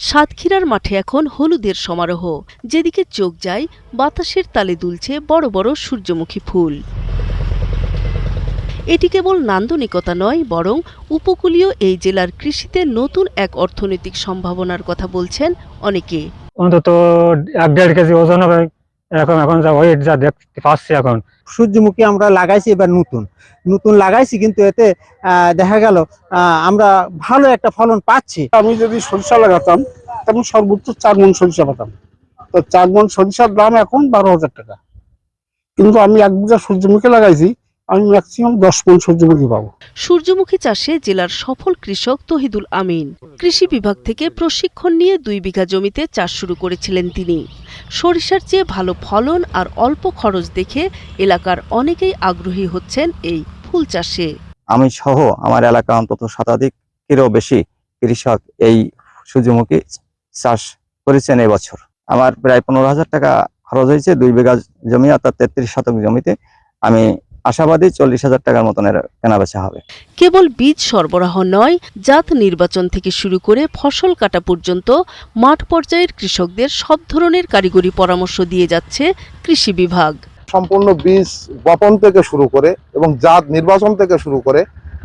সাতক্ষীরার মাঠে এখন হলুদের সমারোহ। যেদিকে চোখ যায়, বাতাসের তালে দুলছে বড় বড় সূর্যমুখী ফুল। এটি কেবল নান্দনিকতা নয়, বরং উপকূলীয় এই জেলার কৃষিতে নতুন এক অর্থনৈতিক সম্ভাবনার কথা বলছেন অনেকে। অন্তত 1-1.5 কেজি ওজন হবে এখন যা ওয়েট যা দেখতে পাচ্ছি। এখন সূর্যমুখী আমরা লাগাইছি, এবার নতুন লাগাইছি, কিন্তু এতে দেখা গেল আমরা ভালো একটা ফলন পাচ্ছি। আমি যদি সরিষা লাগাতাম তখন সর্বোচ্চ 4 মণ সরিষা পেতাম। তো 4 মণ সরিষার দাম এখন 12,000 টাকা, কিন্তু আমি 1 বিঘা সূর্যমুখী লাগাইছি, আমি ম্যাক্সিমাম 10 মণ সূর্যমুখী পাবো। সূর্যমুখী চাষে জেলার সফল কৃষক তহিদুল আমিন। কৃষি বিভাগ থেকে প্রশিক্ষণ নিয়ে 2 বিঘা জমিতে চাষ শুরু করেছিলেন তিনি। সরিষার চেয়ে ভালো ফলন আর অল্প খরচ দেখে এলাকার অনেকেই আগ্রহী হচ্ছেন এই ফুল চাষে। আমি সহ আমার এলাকা অন্তত শতাধিকেরও বেশি কৃষক এই সূর্যমুখী চাষ করেছেন এবছর। আমার প্রায় 15,000 টাকা খরচ হয়েছে 2 বিঘা জমি, অর্থাৎ 33 শতক জমিতে। আমি আশাবাদী 40,000 টাকার মতন কেনাবেচা হবে। কেবল বীজ সরবরাহ নয়, জাত নির্বাচন থেকে শুরু করে ফসল কাটা পর্যন্ত মাঠ পর্যায়ের কৃষকদের সব ধরনের কারিগরি পরামর্শ দিয়ে যাচ্ছে কৃষি বিভাগ। সম্পূর্ণ বীজ বপন থেকে শুরু করে এবং জাত নির্বাচন থেকে শুরু করে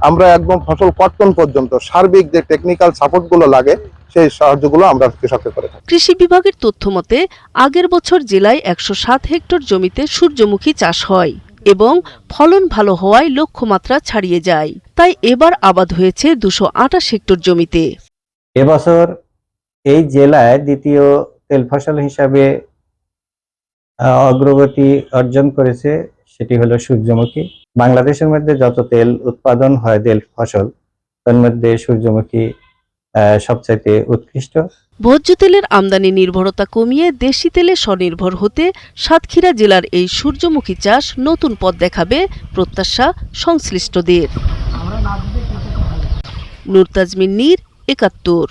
আমরা একদম ফসল কর্তন পর্যন্ত সার্বিক যে টেকনিক্যাল সাপোর্টগুলো লাগে সেই সাহায্যগুলো আমরা কৃষককে করে থাকি। কৃষি বিভাগের তথ্য মতে আগের বছর জেলায় 107 হেক্টর জমিতে সূর্যমুখী চাষ হয় এবং ফলন ভালো হওয়ায় লক্ষ্যমাত্রা ছাড়িয়ে যায়। তাই এবার আবাদ হয়েছে 228 হেক্টর জমিতে। এবছর এই জেলায় দ্বিতীয় তেল ফসল হিসাবে অগ্রগতি অর্জন করেছে, সেটি হলো সূর্যমুখী। বাংলাদেশের মধ্যে যত তেল উৎপাদন হয় তেল ফসল, তার মধ্যে সূর্যমুখী সবচাইতে উৎকৃষ্ট। ভোজ্য তেলের আমদানি নির্ভরতা কমিয়ে দেশি তেলে স্বনির্ভর হতে সাতক্ষীরা জেলার এই সূর্যমুখী চাষ নতুন পথ দেখাবে প্রত্যাশা সংশ্লিষ্টদের। নূর তাজমিন নীর, ৭১।